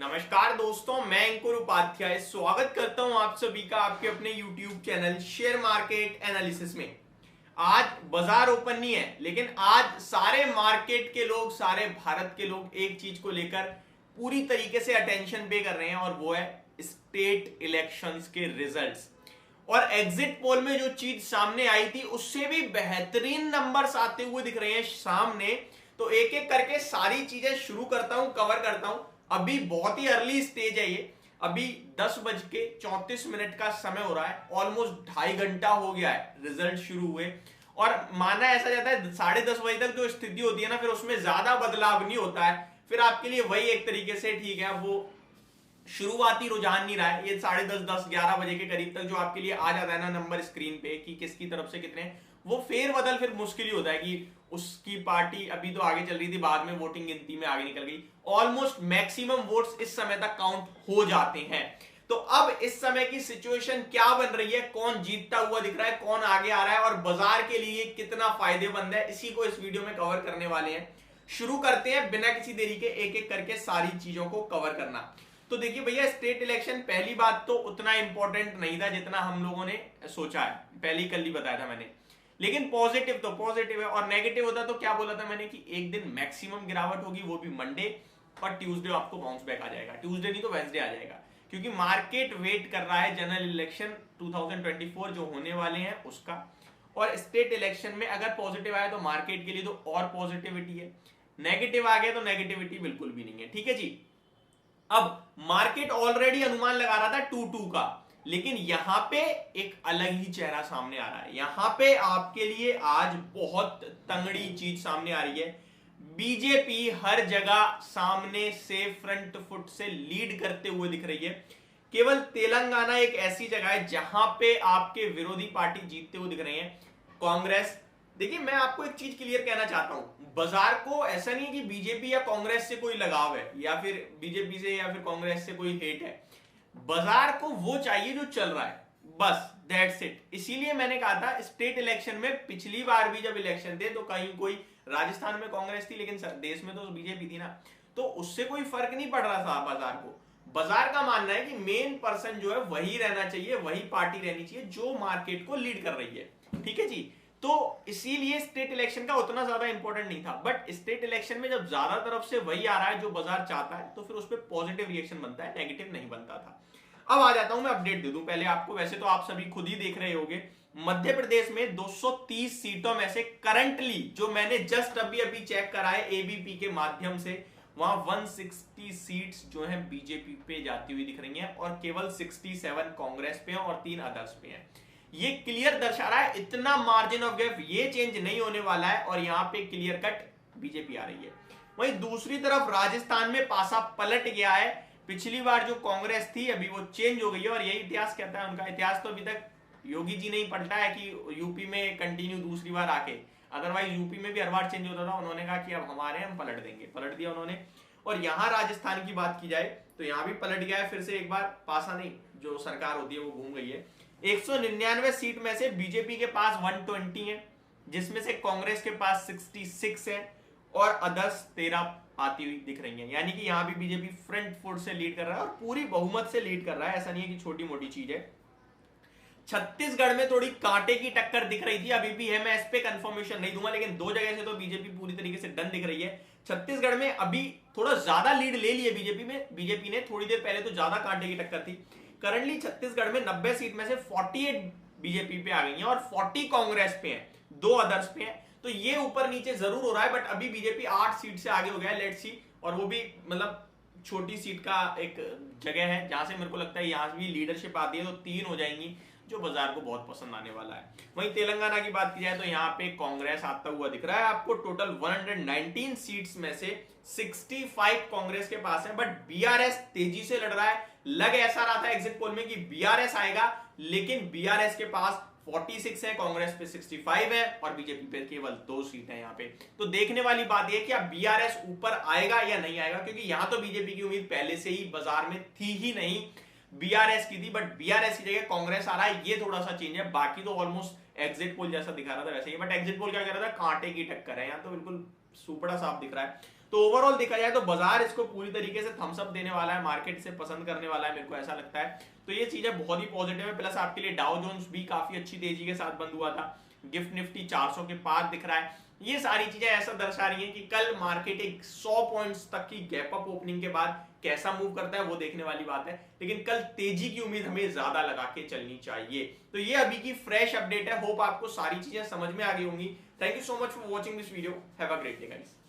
नमस्कार दोस्तों, मैं अंकुर उपाध्याय स्वागत करता हूं आप सभी का आपके अपने YouTube channel share market analysis में। आज बाजार ओपन नहीं है, लेकिन आज सारे मार्केट के लोग, सारे भारत के लोग एक चीज को लेकर पूरी तरीके से अटेंशन पे कर रहे हैं और वो है स्टेट इलेक्शंस के रिजल्ट्स। और एग्जिट पोल में जो चीज सामने आई थी उससे भी बेहतरीन नंबर्स आते हुए दिख रहे हैं सामने। तो एक एक करके सारी चीजें शुरू करता हूं, कवर करता हूं। अभी बहुत ही अर्ली स्टेज है ये, अभी 10:34 का समय हो रहा है, ऑलमोस्ट 2.5 घंटा हो गया है रिजल्ट शुरू हुए। और माना ऐसा जाता है 10:30 बजे तक जो स्थिति होती है ना, फिर उसमें ज्यादा बदलाव नहीं होता है। फिर आपके लिए वही एक तरीके से ठीक है, वो शुरुआती रुझान नहीं रहा है। ये 10:30, 10, 11 बजे के करीब तक जो आपके लिए आ जाता है ना नंबर स्क्रीन पे कि किसकी तरफ से कितने, वो फेर बदल फिर मुश्किल ही होता है कि उसकी पार्टी अभी तो आगे चल रही थी, बाद में वोटिंग गिनती में आगे निकल गई। ऑलमोस्ट मैक्सिमम वोट्स इस समय तक काउंट हो जाते हैं। तो अब इस समय की सिचुएशन क्या बन रही है, कौन जीतता हुआ दिख रहा है, कौन आगे आ रहा है और बाजार के लिए कितना फायदेमंद है, इसी को इस वीडियो में कवर करने वाले हैं। शुरू करते हैं बिना किसी देरी के, एक एक करके सारी चीजों को कवर करना। तो देखिए भैया, स्टेट इलेक्शन पहली बात तो उतना इंपॉर्टेंट नहीं था जितना हम लोगों ने सोचा है, पहली कल ही बताया था मैंने। लेकिन पॉजिटिव तो पॉजिटिव है, और नेगेटिव होता तो क्या बोला था मैंने कि एक दिन मैक्सिमम गिरावट होगी, वो भी मंडे, और ट्यूसडे आपको बाउंस बैक आ जाएगा। ट्यूसडे नहीं तो वेंसडे आ जाएगा, क्योंकि मार्केट वेट कर रहा है जनरल इलेक्शन 2024 जो होने वाले हैं उसका। और स्टेट इलेक्शन में अगर पॉजिटिव आया तो मार्केट के लिए तो और पॉजिटिविटी है, नेगेटिव आ गया तो नेगेटिविटी बिल्कुल भी नहीं है। ठीक है जी। अब मार्केट ऑलरेडी अनुमान लगा रहा था 2-2 का, लेकिन यहां पे एक अलग ही चेहरा सामने आ रहा है। यहां पे आपके लिए आज बहुत तंगड़ी चीज सामने आ रही है। बीजेपी हर जगह सामने से फ्रंट फुट से लीड करते हुए दिख रही है। केवल तेलंगाना एक ऐसी जगह है जहां पे आपके विरोधी पार्टी जीतते हुए दिख रही है, कांग्रेस। देखिए, मैं आपको एक चीज क्लियर कहना चाहता हूं, बाजार को ऐसा नहीं है कि बीजेपी या कांग्रेस से कोई लगाव है, या फिर बीजेपी से या फिर कांग्रेस से कोई हेट है। बाजार को वो चाहिए जो चल रहा है, बस दैट्स इट। इसीलिए मैंने कहा था स्टेट इलेक्शन में, पिछली बार भी जब इलेक्शन थे तो कहीं कोई राजस्थान में कांग्रेस थी, लेकिन देश में तो बीजेपी थी ना, तो उससे कोई फर्क नहीं पड़ रहा था बाजार को। बाजार का मानना है कि मेन पर्सन जो है वही रहना चाहिए, वही पार्टी रहनी चाहिए जो मार्केट को लीड कर रही है। ठीक है जी। तो इसीलिए स्टेट इलेक्शन का उतना ज्यादा इंपॉर्टेंट नहीं था। बट स्टेट इलेक्शन में जब ज्यादा तरफ से वही आ रहा है जो बाजार चाहता है, तो फिर उस पर पॉजिटिव रिएक्शन बनता है, नेगेटिव नहीं बनता था। अब आ जाता हूं, मैं अपडेट दे दूं पहले आपको। वैसे तो आप सभी खुद ही देख रहे होंगे, मध्य प्रदेश में 230 सीटों में से करंटली, जो मैंने जस्ट अभी अभी चेक करा है एबीपी के माध्यम से, वहां 160 सीट्स जो है बीजेपी पे जाती हुई दिख रही हैं, और केवल 67 कांग्रेस पे हैं और 3 अदर्स पे हैं। ये क्लियर दर्शा रहा है इतना मार्जिन ऑफ गैप ये चेंज नहीं होने वाला है, और यहां पे क्लियर कट बीजेपी आ रही है। वहीं दूसरी तरफ राजस्थान में पासा पलट गया है। पिछली बार जो कांग्रेस थी अभी वो चेंज हो गई है, और यही इतिहास कहता है उनका। इतिहास तो अभी तक योगी जी नहीं पलटा है कि यूपी में कंटिन्यू दूसरी बार आके, अदरवाइज यूपी में भी हर बार चेंज होता था। उन्होंने कहा कि अब हमारे, हम पलट देंगे, पलट दिया उन्होंने। और यहां राजस्थान की बात की जाए तो यहां भी पलट गया है फिर से एक बार, पासा नहीं, जो सरकार होती है वो घूम गई है। 199 सीट में से बीजेपी के पास 120 है, जिसमें से कांग्रेस के पास 66 है, और अदर्स 13 आती हुई दिख रही है। यानी कि यहां भी बीजेपी फ्रंट फुट से लीड कर रहा है और पूरी बहुमत से लीड कर रहा है, ऐसा नहीं है कि छोटी मोटी चीज है। छत्तीसगढ़ में थोड़ी कांटे की टक्कर दिख रही थी, अभी भी है, मैं इस पे कंफर्मेशन नहीं दूंगा, लेकिन 2 जगह से तो बीजेपी पूरी तरीके से डन दिख रही है। छत्तीसगढ़ में अभी थोड़ा ज्यादा लीड ले ली है बीजेपी ने, थोड़ी देर पहले तो ज्यादा कांटे की टक्कर थी। करंटली छत्तीसगढ़ में 90 सीट में से 48 बीजेपी पे आ गई हैं और 40 कांग्रेस पे हैं, 2 अदर्स पे हैं। तो ये ऊपर नीचे जरूर हो रहा है, बट अभी बीजेपी 8 सीट से आगे हो गया है, लेट्स सी। और वो भी मतलब छोटी सीट का एक जगह है जहां से मेरे को लगता है यहां भी लीडरशिप आती है तो 3 हो जाएंगी, जो बाजार को बहुत पसंद आने वाला है। वहीं तेलंगाना की बात की जाए तो यहाँ पे कांग्रेस आता हुआ दिख रहा है आपको। टोटल 119 सीट्स में से 65 कांग्रेस के पास है, बट बीआरएस तेजी से लड़ रहा है। लग ऐसा रहा था एग्जिट पोल में कि बीआरएस आएगा, लेकिन बीआरएस के पास 46 है, कांग्रेस पे 65 है, और बीजेपी पे केवल 2 सीट है यहाँ पे। तो देखने वाली बात यह कि अब बीआरएस ऊपर आएगा या नहीं आएगा, क्योंकि यहां तो बीजेपी की उम्मीद पहले से ही बाजार में थी ही नहीं, बीआरएस की थी, बट बीआरएस की जगह कांग्रेस आ रहा है, ये थोड़ा सा चेंज है। बाकी तो ऑलमोस्ट एग्जिट पोल जैसा दिखा रहा था वैसे ही, बट एग्जिट पोल क्या कह रहा था, कांटे की टक्कर है, यहाँ तो बिल्कुल सुपड़ा साफ दिख रहा है। तो ओवरऑल देखा जाए तो बाजार इसको पूरी तरीके से थम्स अप देने वाला है, मार्केट इसे पसंद करने वाला है, मेरे को ऐसा लगता है। तो ये चीजें बहुत ही पॉजिटिव है। प्लस आपके लिए डाउ जोन्स भी काफी अच्छी तेजी के साथ बंद हुआ था, गिफ्ट निफ्टी 400 के पार दिख रहा है। ये सारी चीजें ऐसा दर्शा रही हैं कि कल मार्केट एक 100 पॉइंट्स तक की गैप अप ओपनिंग के बाद कैसा मूव करता है वो देखने वाली बात है, लेकिन कल तेजी की उम्मीद हमें ज्यादा लगा के चलनी चाहिए। तो ये अभी की फ्रेश अपडेट है। होप आपको सारी चीजें समझ में आ गई होंगी। Thank you so much for watching this video. Have a great day guys.